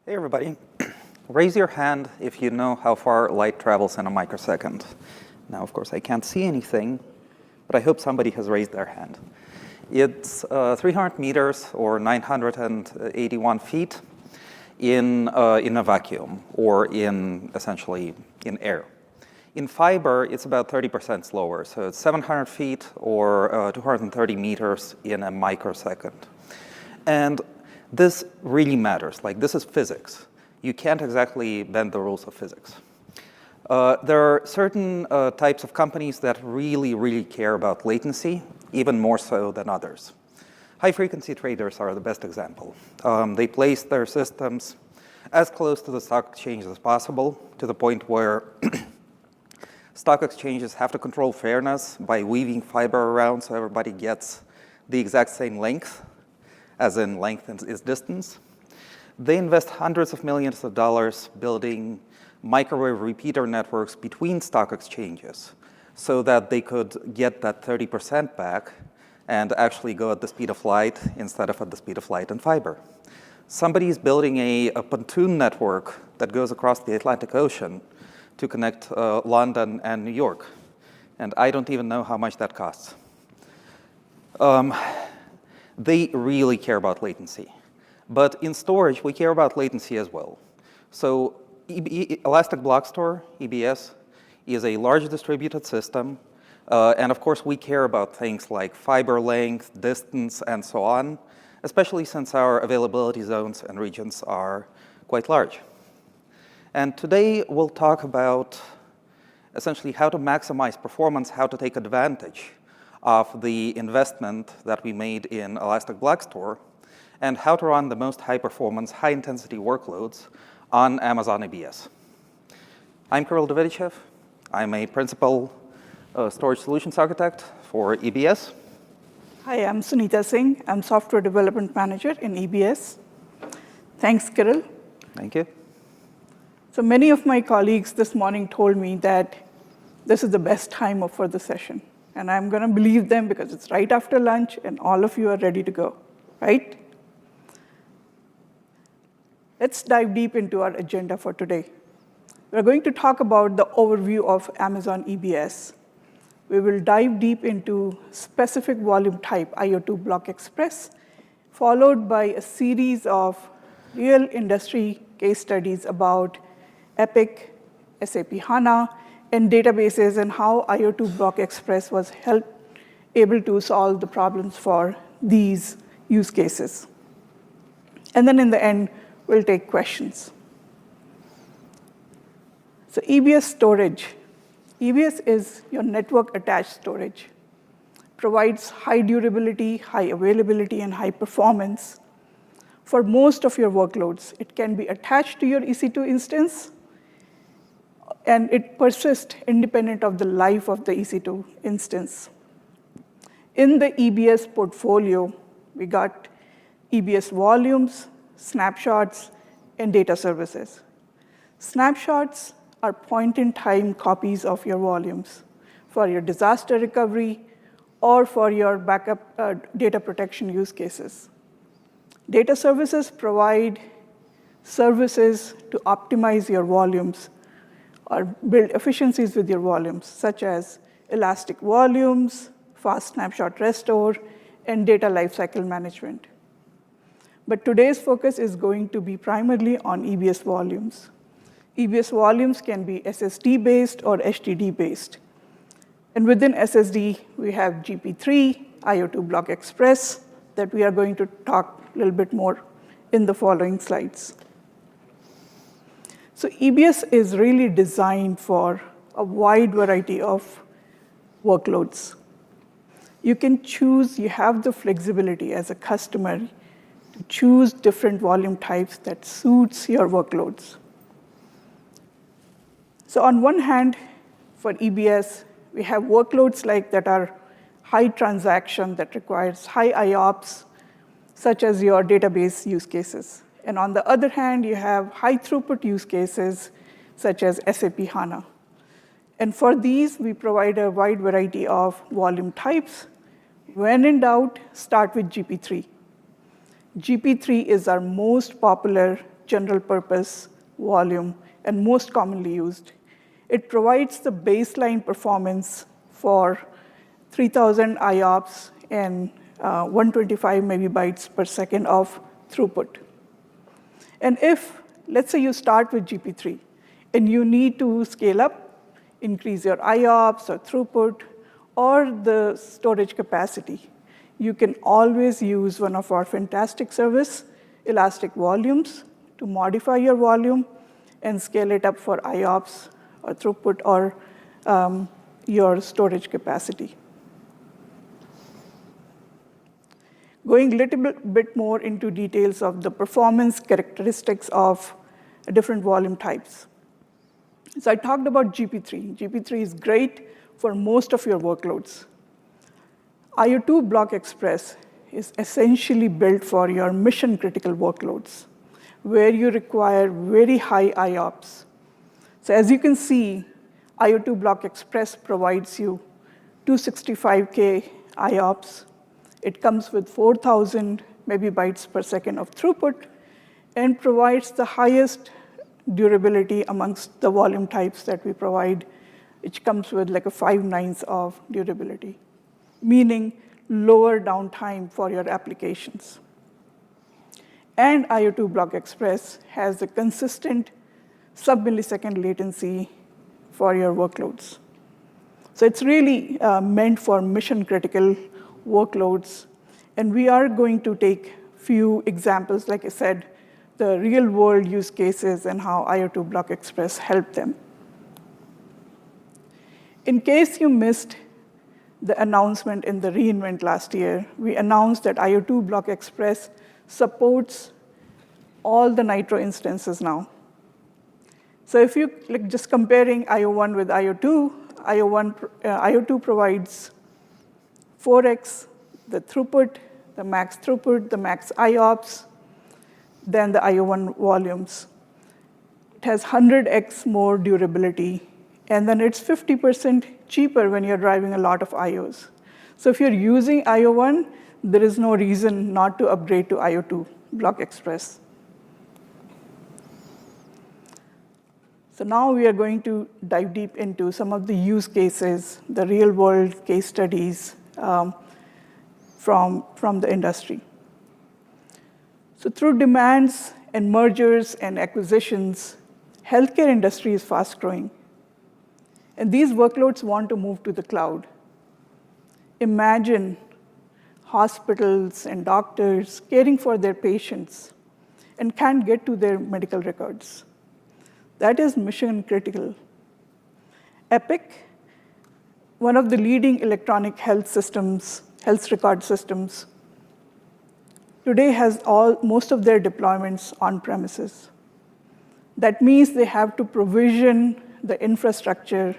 Hey, everybody. Raise your hand if you know how far light travels in a microsecond. Now, of course, I can't see anything, but I hope somebody has raised their hand. It's 300 meters or 981 feet in a vacuum, or essentially in air. In fiber, it's about 30% slower, so it's 700 feet or 230 meters in a microsecond. And this really matters. Like, this is physics. You can't exactly bend the rules of physics. There are certain types of companies that really, really care about latency, even more so than others. High-frequency traders are the best example. They place their systems as close to the stock exchange as possible, to the point where stock exchanges have to control fairness by weaving fiber around so everybody gets the exact same length, as in length is distance. They invest hundreds of millions of dollars building microwave repeater networks between stock exchanges so that they could get that 30% back and actually go at the speed of light instead of at the speed of light in fiber. Somebody's building a pontoon network that goes across the Atlantic Ocean to connect London and New York. And I don't even know how much that costs. They really care about latency. But in storage, we care about latency as well. So Elastic Block Store, EBS, is a large distributed system. And of course, we care about things like fiber length, distance, and so on, especially since our availability zones and regions are quite large. And today, we'll talk about essentially how to maximize performance, how to take advantage of the investment that we made in Elastic Block Store, and how to run the most high-performance, high-intensity workloads on Amazon EBS. I'm Kirill Davidichev. I'm a principal storage solutions architect for EBS. Hi, I'm Sunita Singh. I'm software development manager in EBS. Thanks, Kirill. Thank you. So many of my colleagues this morning told me that this is the best time for the session. And I'm going to believe them because it's right after lunch and all of you are ready to go, right? Let's dive deep into our agenda for today. We're going to talk about the overview of Amazon EBS. We will dive deep into specific volume type IO2 Block Express, followed by a series of real industry case studies about Epic, SAP HANA, and databases, and how IO2 Block Express was able to solve the problems for these use cases. And then in the end, we'll take questions. So EBS storage. EBS is your network-attached storage. Provides high durability, high availability, and high performance for most of your workloads. It can be attached to your EC2 instance, and it persists independent of the life of the EC2 instance. In the EBS portfolio, we got EBS volumes, snapshots, and data services. Snapshots are point-in-time copies of your volumes for your disaster recovery or for your backup data protection use cases. Data services provide services to optimize your volumes or build efficiencies with your volumes, such as elastic volumes, fast snapshot restore, and data lifecycle management. But today's focus is going to be primarily on EBS volumes. EBS volumes can be SSD-based or HDD-based. And within SSD, we have GP3, IO2 Block Express, that we are going to talk a little bit more in the following slides. So EBS is really designed for a wide variety of workloads. You can choose, you have the flexibility as a customer to choose different volume types that suits your workloads. So on one hand, for EBS, we have workloads like that are high transaction that requires high IOPS, such as your database use cases. And on the other hand, you have high throughput use cases, such as SAP HANA. And for these, we provide a wide variety of volume types. When in doubt, start with GP3. GP3 is our most popular general purpose volume and most commonly used. It provides the baseline performance for 3,000 IOPS and 125 megabytes per second of throughput. And if, let's say you start with GP3, and you need to scale up, increase your IOPS or throughput, or the storage capacity, you can always use one of our fantastic service, Elastic Volumes, to modify your volume and scale it up for IOPS or throughput or your storage capacity. Going a little bit more into details of the performance characteristics of different volume types. So I talked about GP3. GP3 is great for most of your workloads. IO2 Block Express is essentially built for your mission-critical workloads, where you require very high IOPS. So as you can see, IO2 Block Express provides you 265K IOPS. It comes with 4,000 megabytes per second of throughput and provides the highest durability amongst the volume types that we provide, which comes with like a 5 nines of durability, meaning lower downtime for your applications. And IO2 Block Express has a consistent sub-millisecond latency for your workloads. So it's really meant for mission-critical workloads. And we are going to take few examples, like I said, the real-world use cases and how IO2 Block Express helped them. In case you missed the announcement in the reInvent last year, we announced that IO2 Block Express supports all the Nitro instances now. So if you like just comparing IO1 with IO2, IO2 provides 4x the throughput, the max IOPS, than the IO1 volumes. It has 100x more durability, and then it's 50% cheaper when you're driving a lot of IOs. So if you're using IO1, there is no reason not to upgrade to IO2 Block Express. So now we are going to dive deep into some of the use cases, the real-world case studies from the industry. So through demands and mergers and acquisitions, healthcare industry is fast growing. And these workloads want to move to the cloud. Imagine hospitals and doctors caring for their patients and can't get to their medical records. That is mission critical. Epic, one of the leading electronic health record systems, today has most of their deployments on premises. That means they have to provision the infrastructure,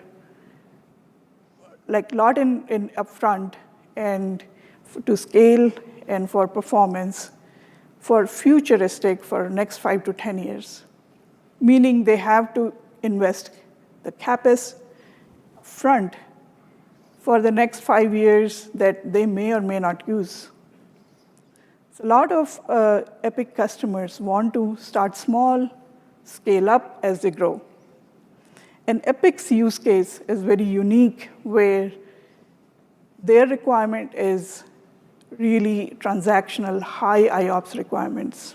like a lot in upfront, and to scale and for performance, for futuristic for next 5 to 10 years. Meaning they have to invest the CapEx front for the next 5 years that they may or may not use. So a lot of Epic customers want to start small, scale up as they grow. And Epic's use case is very unique, where their requirement is really transactional, high IOPS requirements.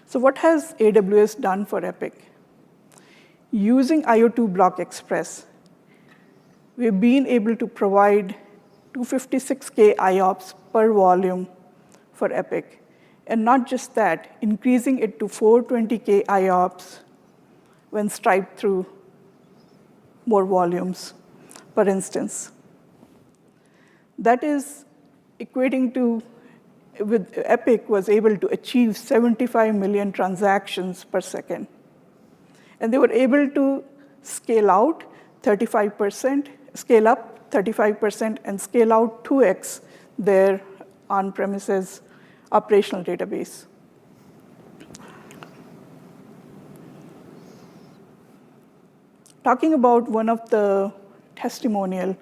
So what has AWS done for Epic? Using IO2 Block Express, we've been able to provide 256K IOPS per volume for Epic. And not just that, increasing it to 420K IOPS when striped through more volumes per instance. That is equating to, with Epic was able to achieve 75 million transactions per second. And they were able to scale out 35%, scale up 35%, and scale out 2x their on-premises operational database. Talking about one of the testimonial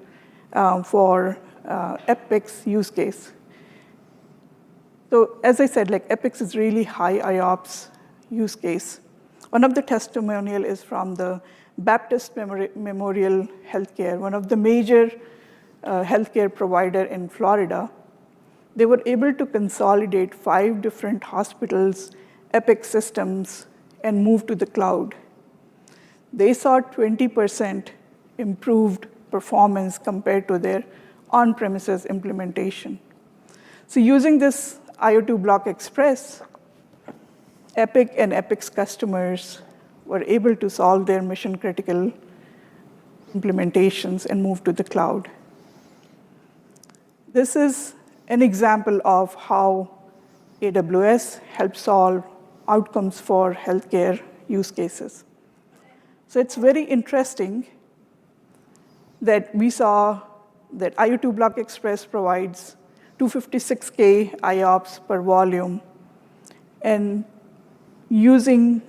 for Epic's use case. So as I said, like Epics is really high IOPS use case. One of the testimonial is from the Baptist Memorial Healthcare, one of the major healthcare provider in Florida. They were able to consolidate 5 different hospitals' Epic systems and move to the cloud. They saw 20% improved performance compared to their on-premises implementation. So using this IO2 Block Express, Epic and Epic's customers were able to solve their mission-critical implementations and move to the cloud. This is an example of how AWS helps solve outcomes for healthcare use cases. So it's very interesting that we saw that IO2 Block Express provides 256K IOPS per volume, and using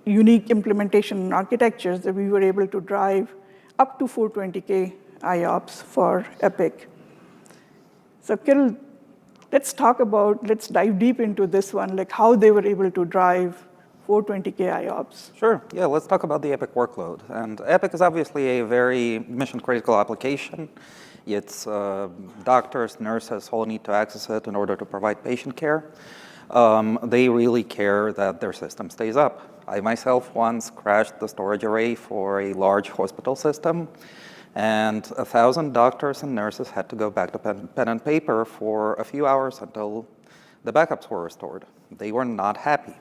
unique implementation architectures that we were able to drive up to 420K IOPS for Epic. So Kirill, let's dive deep into this one, like how they were able to drive 420K IOPS. Sure, yeah, let's talk about the Epic workload. And Epic is obviously a very mission-critical application. It's doctors, nurses all need to access it in order to provide patient care. They really care that their system stays up. I myself once crashed the storage array for a large hospital system, and 1,000 doctors and nurses had to go back to pen and paper for a few hours until the backups were restored. They were not happy.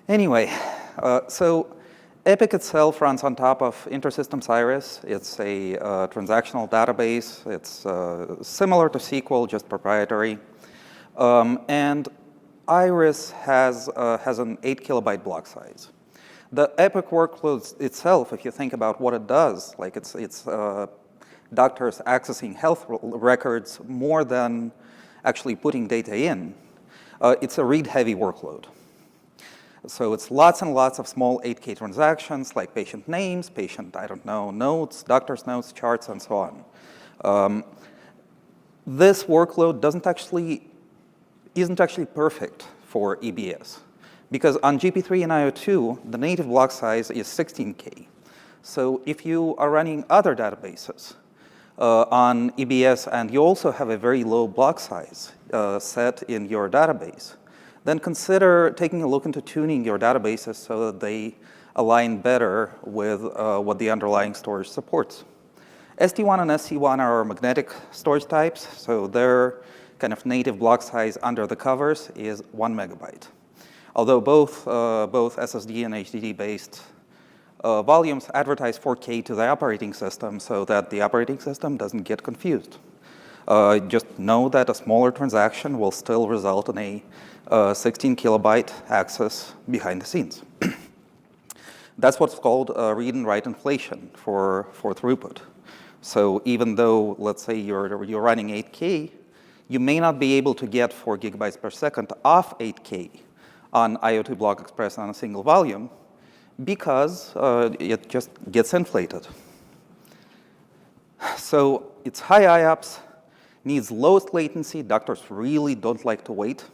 Anyway, so Epic itself runs on top of InterSystems Iris. It's a transactional database. It's similar to SQL, just proprietary. And Iris has an 8 kilobyte block size. The Epic workloads itself, if you think about what it does, like it's doctors accessing health records more than actually putting data in, it's a read-heavy workload. So it's lots and lots of small 8K transactions like patient names, patient, notes, doctor's notes, charts, and so on. This workload isn't actually perfect for EBS because on GP3 and IO2, the native block size is 16K. So if you are running other databases on EBS and you also have a very low block size set in your database, then consider taking a look into tuning your databases so that they align better with what the underlying storage supports. ST1 and SC1 are magnetic storage types, so their kind of native block size under the covers is 1 megabyte. Although both SSD and HDD-based volumes advertise 4K to the operating system so that the operating system doesn't get confused. Just know that a smaller transaction will still result in a 16 kilobyte access behind the scenes. That's what's called read and write inflation for throughput. So even though, let's say, you're running 8K, you may not be able to get 4 gigabytes per second off 8K on IO2 Block Express on a single volume because it just gets inflated. So it's high IOPS, needs lowest latency. Doctors really don't like to wait.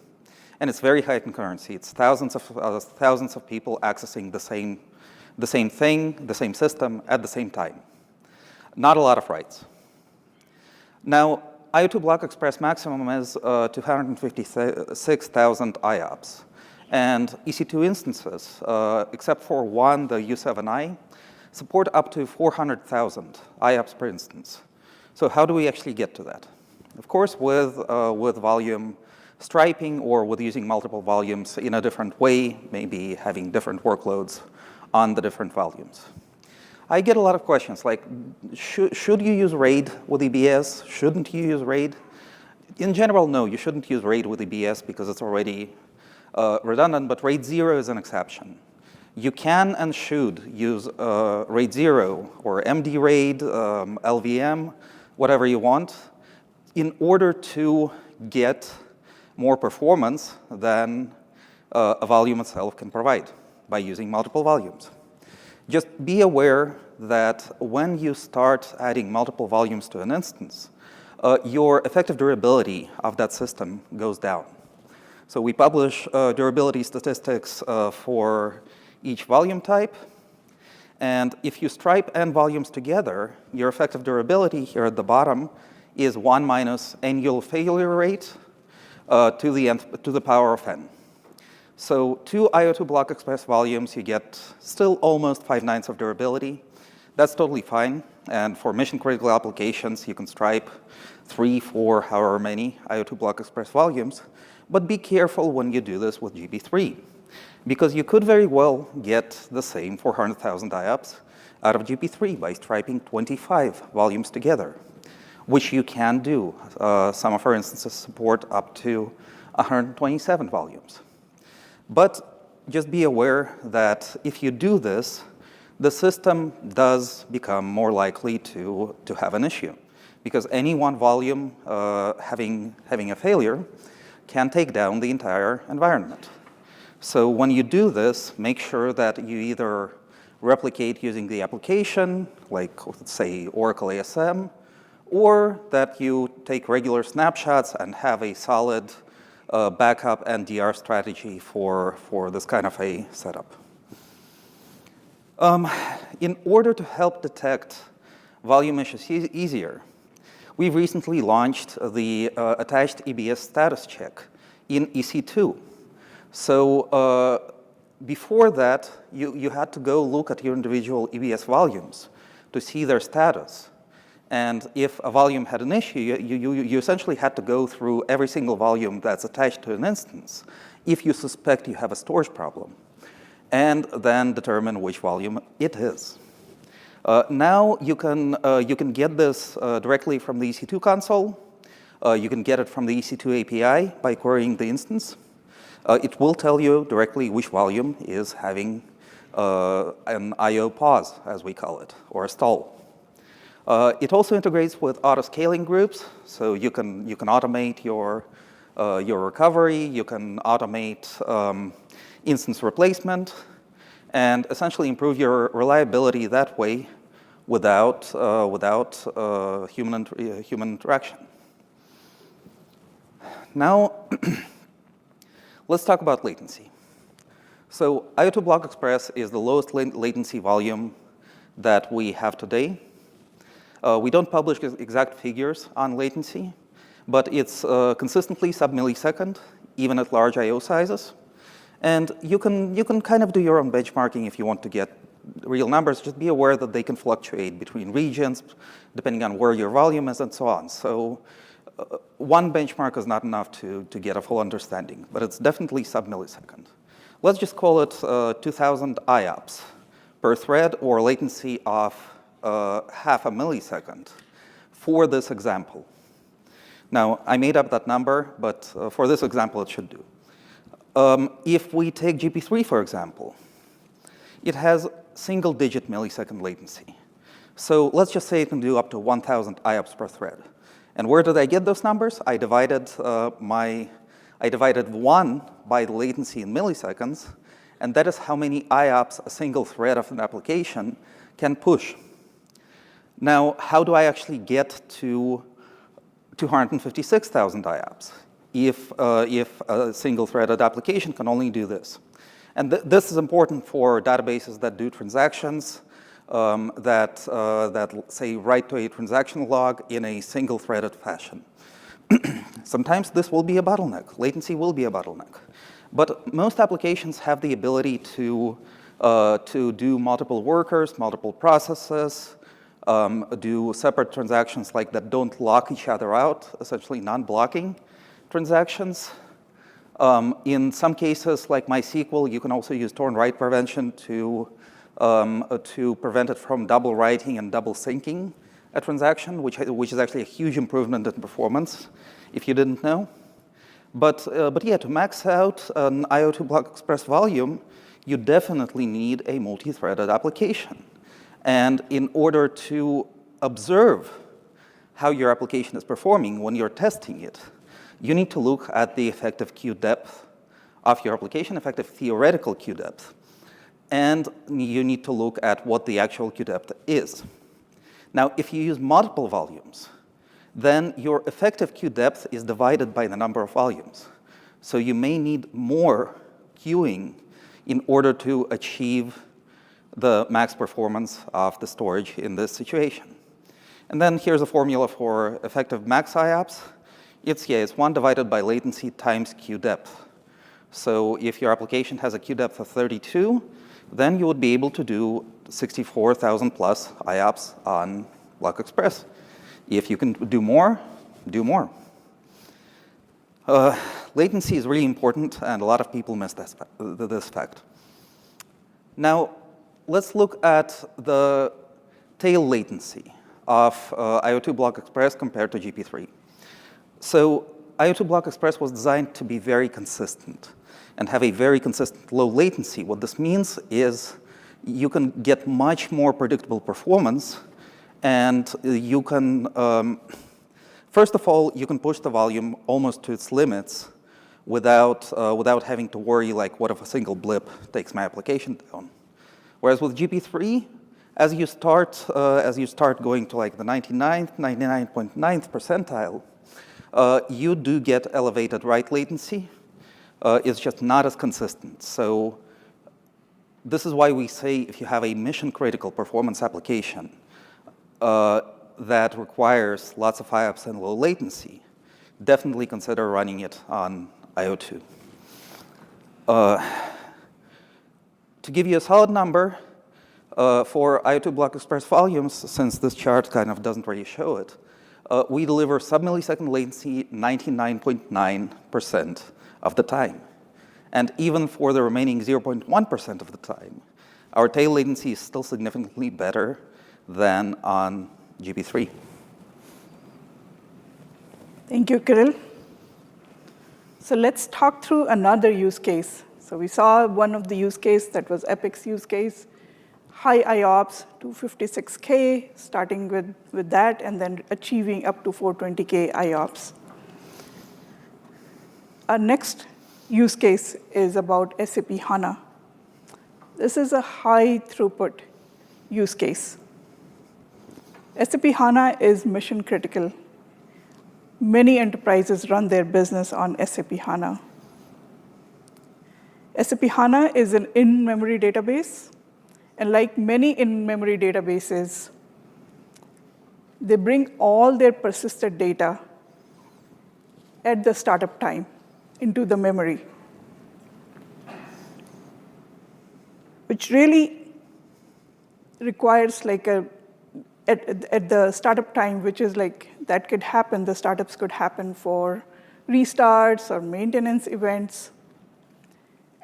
And it's very high concurrency. It's thousands of people accessing the same thing, the same system at the same time. Not a lot of writes. Now, IO2 Block Express maximum is 256,000 IOPS. And EC2 instances, except for one, the U7i, support up to 400,000 IOPS per instance. So how do we actually get to that? Of course, with volume striping or with using multiple volumes in a different way, maybe having different workloads on the different volumes. I get a lot of questions like, should you use RAID with EBS? Shouldn't you use RAID? In general, no, you shouldn't use RAID with EBS because it's already redundant, but RAID 0 is an exception. You can and should use RAID 0 or MD RAID, LVM, whatever you want, in order to get more performance than a volume itself can provide by using multiple volumes. Just be aware that when you start adding multiple volumes to an instance, your effective durability of that system goes down. So we publish durability statistics for each volume type. And if you stripe n volumes together, your effective durability here at the bottom is 1 minus annual failure rate to the power of n. So 2 IO2 block express volumes, you get still almost 5/9 of durability. That's totally fine. And for mission-critical applications, you can stripe 3, 4, however many IO2 block express volumes. But be careful when you do this with GB3, because you could very well get the same 400,000 IOPS out of GB3 by striping 25 volumes together, which you can do. Some of our instances support up to 127 volumes. But just be aware that if you do this, the system does become more likely to have an issue, because any one volume having a failure can take down the entire environment. So when you do this, make sure that you either replicate using the application, like let's say Oracle ASM, or that you take regular snapshots and have a solid backup and DR strategy for this kind of a setup. In order to help detect volume issues easier, we've recently launched the attached EBS status check in EC2. So before that, you had to go look at your individual EBS volumes to see their status. And if a volume had an issue, you essentially had to go through every single volume that's attached to an instance if you suspect you have a storage problem, and then determine which volume it is. Now you can get this directly from the EC2 console. You can get it from the EC2 API by querying the instance. It will tell you directly which volume is having an I/O pause, as we call it, or a stall. It also integrates with auto-scaling groups, so you can automate your recovery, you can automate instance replacement, and essentially improve your reliability that way without human interaction. Now, let's talk about latency. So IO2 block express is the lowest latency volume that we have today. We don't publish exact figures on latency, but it's consistently sub-millisecond, even at large I/O sizes. And you can kind of do your own benchmarking if you want to get real numbers. Just be aware that they can fluctuate between regions, depending on where your volume is and so on. So one benchmark is not enough to get a full understanding, but it's definitely sub-millisecond. Let's just call it 2,000 IOPS per thread, or latency of half a millisecond for this example. Now, I made up that number, but for this example, it should do. If we take GP3, for example, it has single-digit millisecond latency. So let's just say it can do up to 1,000 IOPS per thread. And where did I get those numbers? I divided 1 by the latency in milliseconds, and that is how many IOPS a single thread of an application can push. Now, how do I actually get to 256,000 IOPS if a single-threaded application can only do this? And this is important for databases that do transactions, that say, write to a transaction log in a single-threaded fashion. Sometimes this will be a bottleneck. Latency will be a bottleneck. But most applications have the ability to do multiple workers, multiple processes, do separate transactions like that don't lock each other out, essentially non-blocking transactions. In some cases, like MySQL, you can also use torn write prevention to prevent it from double writing and double syncing a transaction, which is actually a huge improvement in performance, if you didn't know. But yeah, to max out an IO2 block express volume, you definitely need a multi-threaded application. And in order to observe how your application is performing when you're testing it, you need to look at the effective queue depth of your application, effective theoretical queue depth. And you need to look at what the actual queue depth is. Now, if you use multiple volumes, then your effective queue depth is divided by the number of volumes. So you may need more queuing in order to achieve the max performance of the storage in this situation. And then here's a formula for effective max IOPS. It's 1 divided by latency times queue depth. So if your application has a queue depth of 32, then you would be able to do 64,000 plus IOPS on Block Express. If you can do more, do more. Latency is really important, and a lot of people miss this fact. Now, let's look at the tail latency of IO2 Block Express compared to GP3. So IO2 Block Express was designed to be very consistent and have a very consistent low latency. What this means is you can get much more predictable performance, and you can, first of all, you can push the volume almost to its limits without having to worry, like, what if a single blip takes my application down? Whereas with GP3, as you start going to like the 99.9th percentile, you do get elevated write latency. It's just not as consistent. So this is why we say if you have a mission-critical performance application that requires lots of IOPS and low latency, definitely consider running it on IO2. To give you a solid number, for IO2 Block Express volumes, since this chart kind of doesn't really show it, we deliver sub-millisecond latency 99.9% of the time. And even for the remaining 0.1% of the time, our tail latency is still significantly better than on GP3. Thank you, Kirill. So let's talk through another use case. So we saw one of the use case that was Epic's use case, high IOPS, 256K, starting with that, and then achieving up to 420K IOPS. Our next use case is about SAP HANA. This is a high throughput use case. SAP HANA is mission critical. Many enterprises run their business on SAP HANA. SAP HANA is an in-memory database, and like many in-memory databases, they bring all their persisted data at the startup time into the memory, which really requires like at the startup time, which is like, that could happen, the startups could happen for restarts or maintenance events.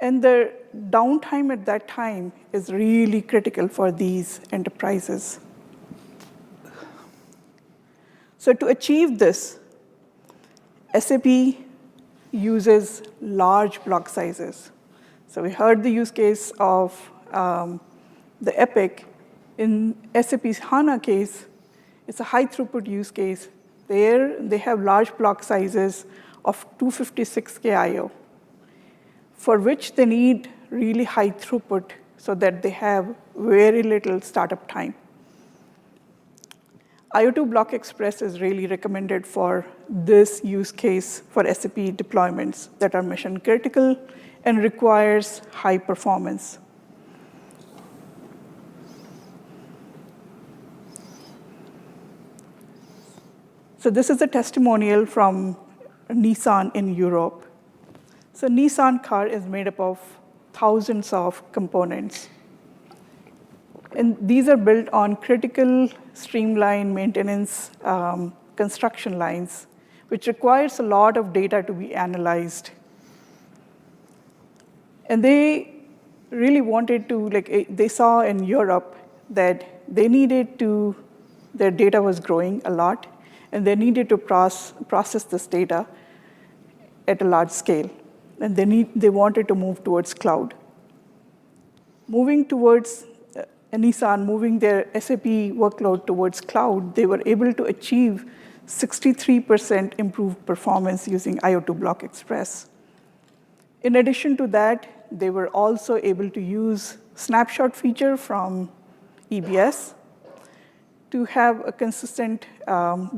And the downtime at that time is really critical for these enterprises. So to achieve this, SAP uses large block sizes. So we heard the use case of the Epic. In SAP's HANA case, it's a high throughput use case. There, they have large block sizes of 256K IO, for which they need really high throughput so that they have very little startup time. IO2 Block Express is really recommended for this use case for SAP deployments that are mission critical and requires high performance. So this is a testimonial from Nissan in Europe. So Nissan car is made up of thousands of components. And these are built on critical streamline maintenance construction lines, which requires a lot of data to be analyzed. And they really wanted to, they saw in Europe that they needed to, their data was growing a lot, and they needed to process this data at a large scale. And they wanted to move towards cloud. Moving towards Nissan, moving their SAP workload towards cloud, they were able to achieve 63% improved performance using IO2 Block Express. In addition to that, they were also able to use snapshot feature from EBS to have a consistent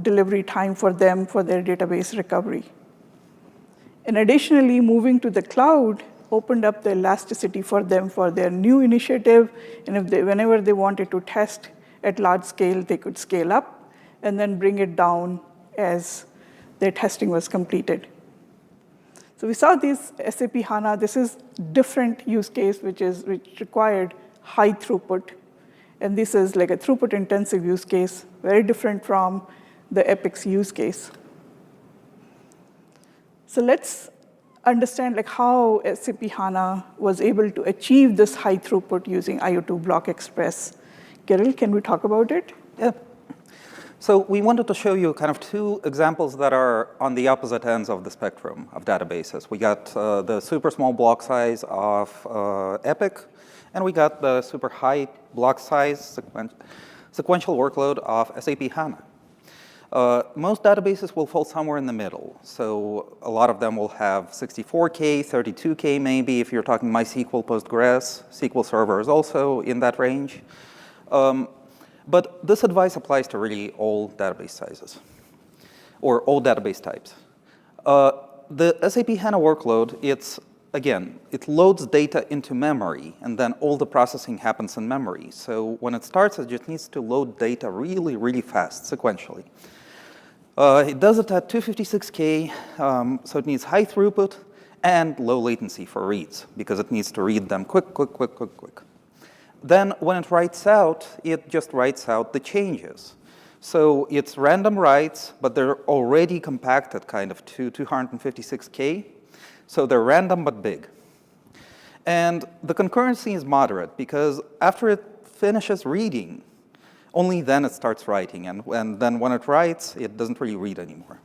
delivery time for them for their database recovery. And additionally, moving to the cloud opened up the elasticity for them for their new initiative, and whenever they wanted to test at large scale, they could scale up and then bring it down as their testing was completed. So we saw this SAP HANA. This is different use case, which required high throughput. And this is like a throughput-intensive use case, very different from the Epic's use case. So let's understand like how SAP HANA was able to achieve this high throughput using IO2 Block Express. Kirill, can we talk about it? Yeah. So we wanted to show you kind of two examples that are on the opposite ends of the spectrum of databases. We got the super small block size of Epic, and we got the super high block size sequential workload of SAP HANA. Most databases will fall somewhere in the middle. So a lot of them will have 64K, 32K maybe, if you're talking MySQL, Postgres. SQL Server is also in that range. But this advice applies to really all database sizes, or all database types. The SAP HANA workload, it loads data into memory, and then all the processing happens in memory. So when it starts, it just needs to load data really, really fast, sequentially. It does it at 256K, so it needs high throughput and low latency for reads, because it needs to read them quick. Then when it writes out, it just writes out the changes. So it's random writes, but they're already compacted kind of to 256K. So they're random but big. And the concurrency is moderate, because after it finishes reading, only then it starts writing. And then when it writes, it doesn't really read anymore.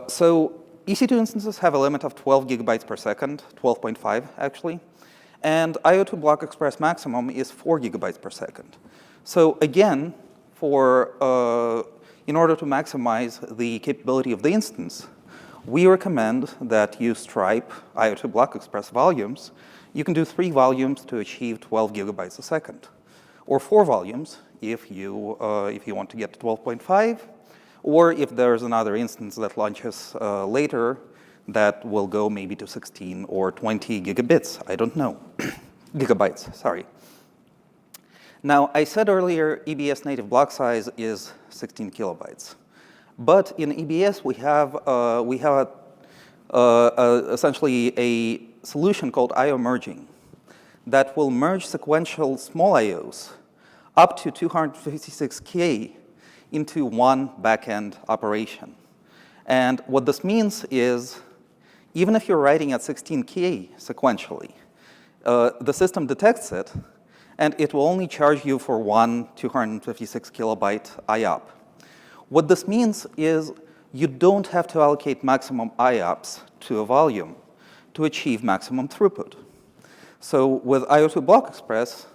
So EC2 instances have a limit of 12 gigabytes per second, 12.5 actually. And IO2 Block Express maximum is 4 gigabytes per second. So again, in order to maximize the capability of the instance, we recommend that you stripe IO2 Block Express volumes. You can do 3 volumes to achieve 12 gigabytes a second, or 4 volumes if you want to get to 12.5, or if there's another instance that launches later that will go maybe to 16 or 20 gigabits. I don't know. Gigabytes, sorry. Now, I said earlier EBS native block size is 16 kilobytes. But in EBS, we have essentially a solution called IO merging that will merge sequential small IOs up to 256K into one backend operation. And what this means is, even if you're writing at 16K sequentially, the system detects it, and it will only charge you for one 256 kilobyte IOP. What this means is you don't have to allocate maximum IOPS to a volume to achieve maximum throughput. So with IO2 Block Express,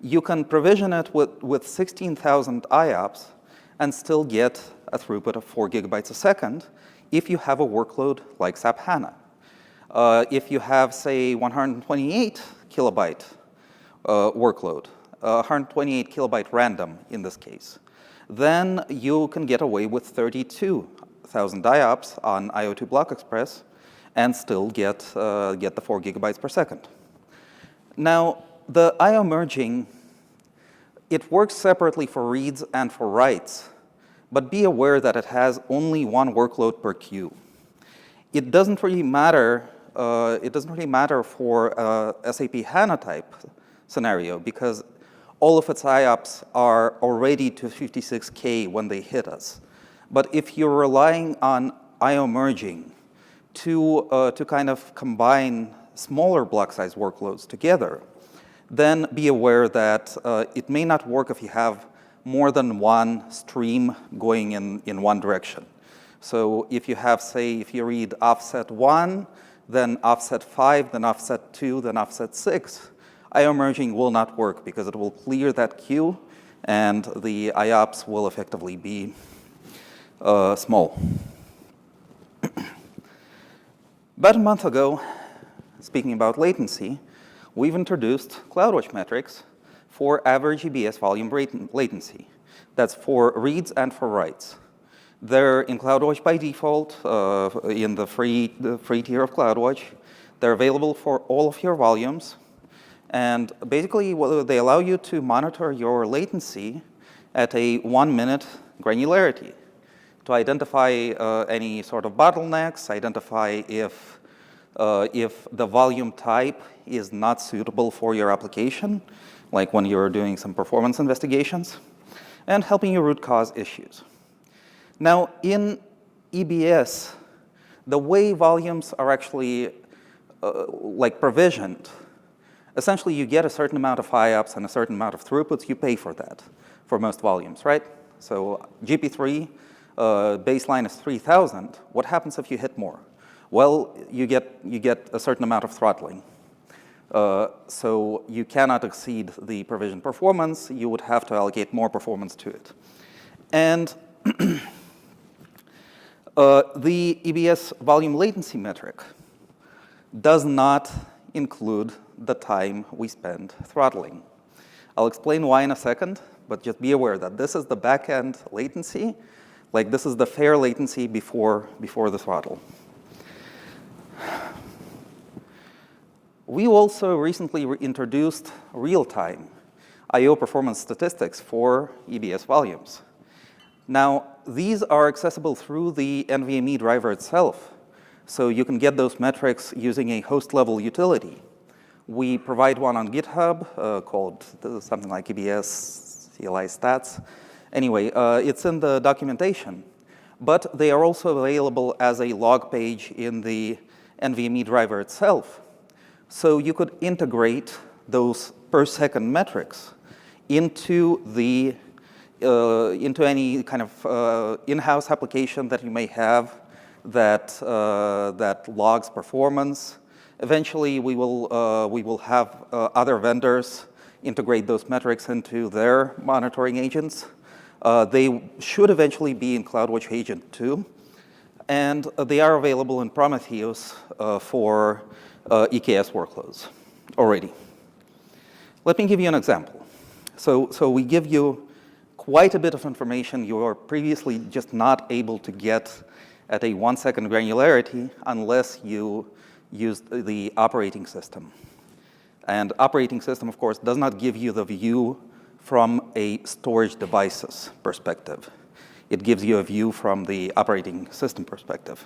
you can provision it with 16,000 IOPS and still get a throughput of 4 gigabytes a second if you have a workload like SAP HANA. If you have, say, 128 kilobyte workload, 128 kilobyte random in this case, then you can get away with 32,000 IOPS on IO2 Block Express and still get the 4 gigabytes per second. Now, the IO merging, it works separately for reads and for writes, but be aware that it has only one workload per queue. It doesn't really matter. For SAP HANA type scenario, because all of its IOPS are already to 56K when they hit us. But if you're relying on IO merging to kind of combine smaller block size workloads together, then be aware that it may not work if you have more than one stream going in one direction. So if you have, say, if you read offset 1, then offset 5, then offset 2, then offset 6, IO merging will not work because it will clear that queue and the IOPS will effectively be small. About a month ago, speaking about latency, we've introduced CloudWatch metrics for average EBS volume latency. That's for reads and for writes. They're in CloudWatch by default, in the free tier of CloudWatch. They're available for all of your volumes. And basically, they allow you to monitor your latency at a 1-minute granularity to identify any sort of bottlenecks, identify if the volume type is not suitable for your application, like when you're doing some performance investigations, and helping you root cause issues. Now, in EBS, the way volumes are actually like provisioned, essentially you get a certain amount of IOPS and a certain amount of throughputs. You pay for that for most volumes, right? So GP3 baseline is 3,000. What happens if you hit more? Well, you get a certain amount of throttling. So you cannot exceed the provision performance. You would have to allocate more performance to it. And the EBS volume latency metric does not include the time we spend throttling. I'll explain why in a second, but just be aware that this is the back-end latency. Like, this is the fair latency before the throttle. We also recently introduced real-time I/O performance statistics for EBS volumes. Now, these are accessible through the NVMe driver itself, so you can get those metrics using a host-level utility. We provide one on GitHub called something like EBS CLI stats. Anyway, it's in the documentation, but they are also available as a log page in the NVMe driver itself. So you could integrate those per-second metrics into any kind of in-house application that you may have that logs performance. Eventually, we will have other vendors integrate those metrics into their monitoring agents. They should eventually be in CloudWatch Agent 2, and they are available in Prometheus for EKS workloads already. Let me give you an example. So we give you quite a bit of information you were previously just not able to get at a 1-second granularity unless you used the operating system. And operating system, of course, does not give you the view from a storage devices perspective. It gives you a view from the operating system perspective.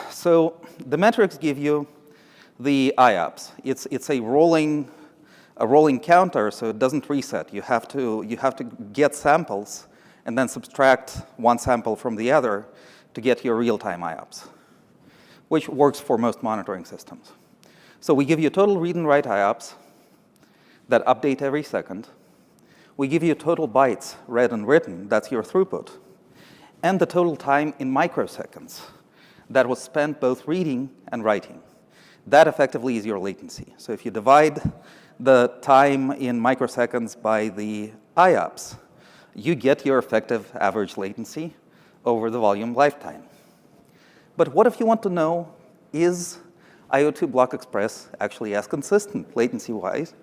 So the metrics give you the IOPS. It's a rolling counter, so it doesn't reset. You have to get samples and then subtract one sample from the other to get your real-time IOPS, which works for most monitoring systems. So we give you total read and write IOPS that update every second. We give you total bytes read and written, that's your throughput, and the total time in microseconds that was spent both reading and writing. That effectively is your latency. So if you divide the time in microseconds by the IOPS, you get your effective average latency over the volume lifetime. But what if you want to know, is IO2 block express actually as consistent latency-wise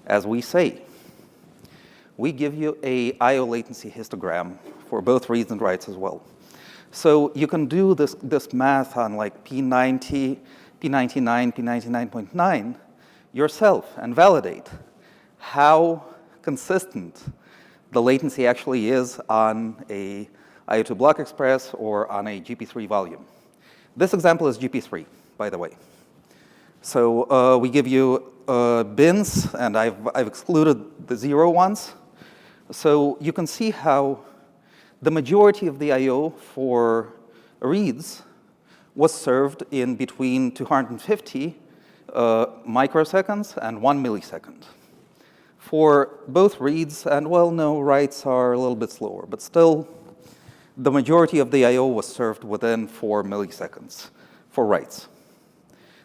as we say? We give you a IO latency histogram for both reads and writes as well. So you can do this math on like P90, P99, P99.9 yourself and validate how consistent the latency actually is on a IO2 block express or on a GP3 volume. This example is GP3, by the way. So we give you bins, and I've excluded the 0 ones. So you can see how the majority of the I/O for reads was served in between 250 microseconds and 1 millisecond. For both reads, and well, no, writes are a little bit slower, but still, the majority of the I/O was served within 4 milliseconds for writes.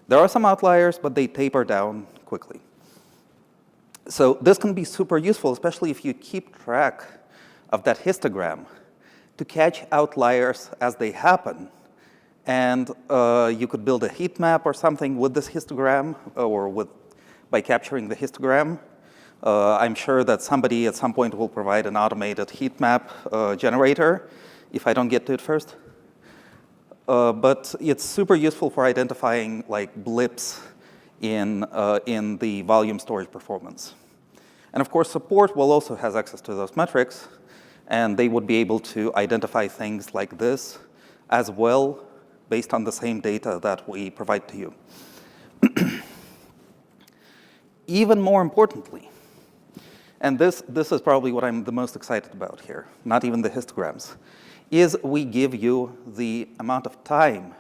There are some outliers, but they taper down quickly. So this can be super useful, especially if you keep track of that histogram to catch outliers as they happen. And you could build a heat map or something with this histogram, or by capturing the histogram. I'm sure that somebody at some point will provide an automated heat map generator if I don't get to it first. But it's super useful for identifying like blips in the volume storage performance. And of course, support will also has access to those metrics, and they would be able to identify things like this as well based on the same data that we provide to you. Even more importantly, and this is probably what I'm the most excited about here, not even the histograms, is we give you the amount of time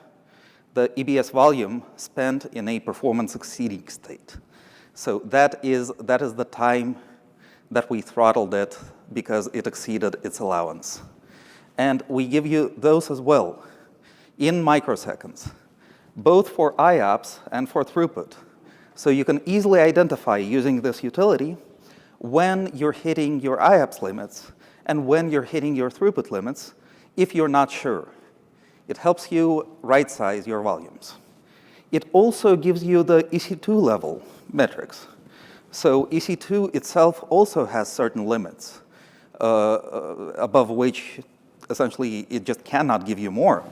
the EBS volume spent in a performance exceeding state. So that is the time that we throttled it because it exceeded its allowance. And we give you those as well in microseconds, both for IOPS and for throughput. So you can easily identify using this utility when you're hitting your IOPS limits and when you're hitting your throughput limits if you're not sure. It helps you right-size your volumes. It also gives you the EC2 level metrics. So EC2 itself also has certain limits above which essentially it just cannot give you more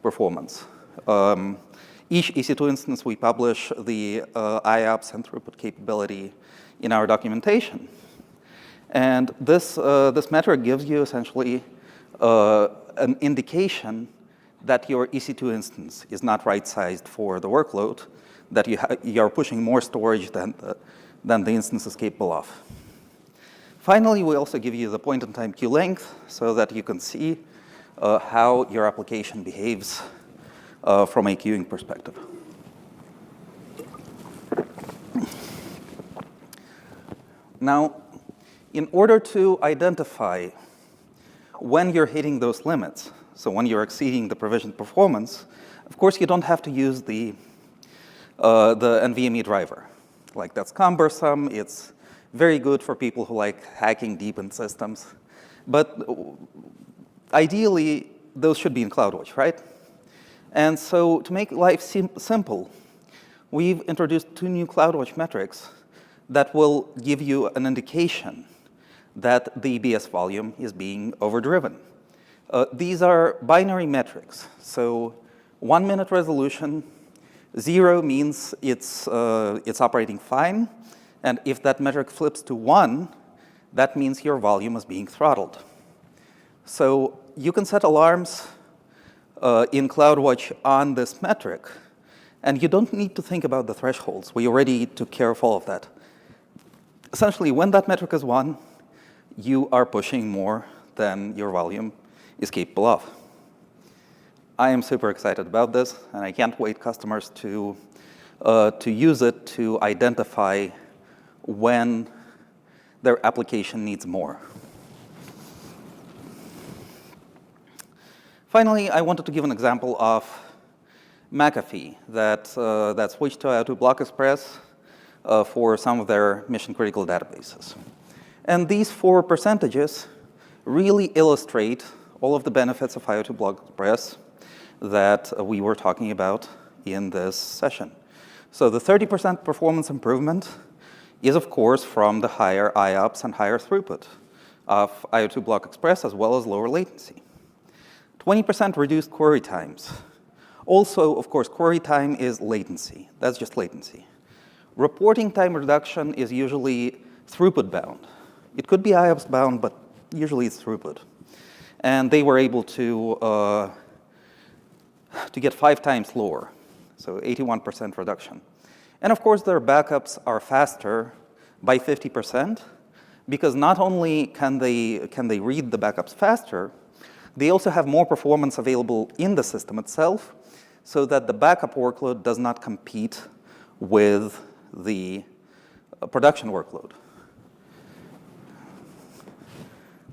performance. Each EC2 instance, we publish the IOPS and throughput capability in our documentation. And this metric gives you essentially an indication that your EC2 instance is not right-sized for the workload, that you are pushing more storage than the instance is capable of. Finally, we also give you the point-in-time queue length so that you can see how your application behaves from a queuing perspective. Now, in order to identify when you're hitting those limits, so when you're exceeding the provisioned performance, of course, you don't have to use the NVMe driver. Like, that's cumbersome. It's very good for people who like hacking deep in systems. But ideally, those should be in CloudWatch, right? And so to make life simple, we've introduced 2 new CloudWatch metrics that will give you an indication that the EBS volume is being overdriven. These are binary metrics. So 1-minute resolution, 0 means it's operating fine. And if that metric flips to 1, that means your volume is being throttled. So you can set alarms in CloudWatch on this metric. And you don't need to think about the thresholds. We already took care of all of that. Essentially, when that metric is 1, you are pushing more than your volume is capable of. I am super excited about this, and I can't wait customers to use it to identify when their application needs more. Finally, I wanted to give an example of McAfee that switched to IO2 Block Express for some of their mission-critical databases. And these 4 percentages really illustrate all of the benefits of IO2 Block Express that we were talking about in this session. So the 30% performance improvement is, of course, from the higher IOPS and higher throughput of IO2 Block Express, as well as lower latency. 20% reduced query times. Also, of course, query time is latency. That's just latency. Reporting time reduction is usually throughput bound. It could be IOPS bound, but usually it's throughput. And they were able to get 5 times lower, so 81% reduction. And of course, their backups are faster by 50%, because not only can they read the backups faster, they also have more performance available in the system itself, so that the backup workload does not compete with the production workload.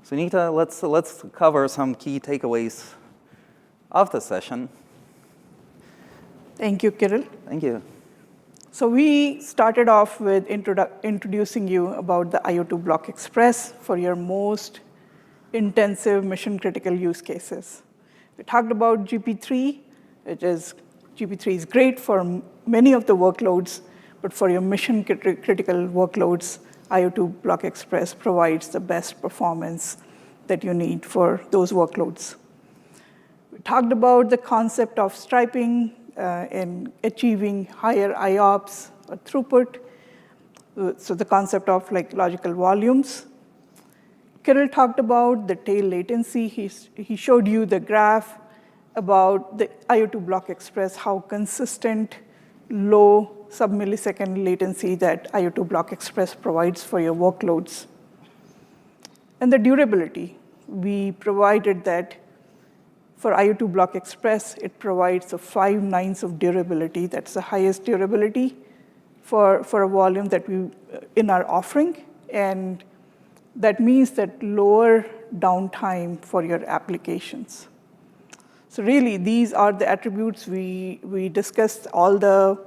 So Nita, let's cover some key takeaways of the session. Thank you, Kirill. Thank you. So we started off with introducing you about the IO2 Block Express for your most intensive mission-critical use cases. We talked about GP3, GP3 is great for many of the workloads, but for your mission-critical workloads, IO2 Block Express provides the best performance that you need for those workloads. We talked about the concept of striping and achieving higher IOPS or throughput. So the concept of like logical volumes. Kirill talked about the tail latency. He showed you the graph about the IO2 Block Express, how consistent, low sub-millisecond latency that IO2 Block Express provides for your workloads. And the durability. We provided that for IO2 Block Express, it provides a 5 nines of durability. That's the highest durability for a volume that we in our offering. And that means that lower downtime for your applications. So really, these are the attributes. We discussed all the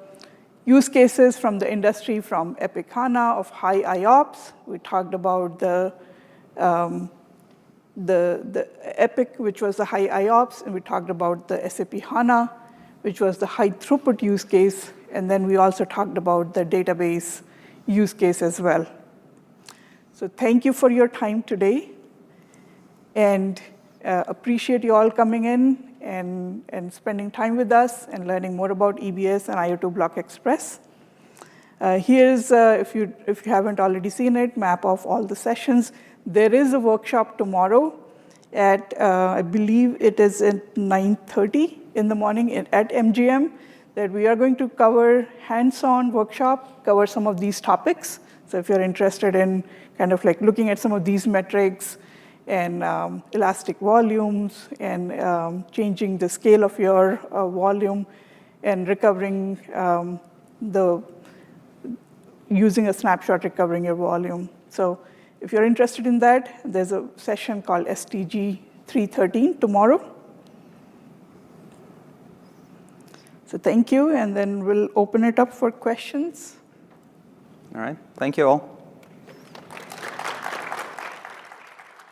use cases from the industry, from Epic HANA of high IOPS. We talked about the Epic, which was the high IOPS, and we talked about the SAP HANA, which was the high throughput use case. And then we also talked about the database use case as well. So thank you for your time today, and appreciate you all coming in and spending time with us and learning more about EBS and IO2 Block Express. Here's, if you haven't already seen it, map of all the sessions. There is a workshop tomorrow at, I believe it is at 9:30 in the morning at MGM, that we are going to cover hands-on workshop, cover some of these topics. So if you're interested in kind of like looking at some of these metrics and elastic volumes and changing the scale of your volume and recovering using a snapshot recovering your volume. So if you're interested in that, there's a session called STG329 tomorrow. So thank you, and then we'll open it up for questions. All right, thank you all.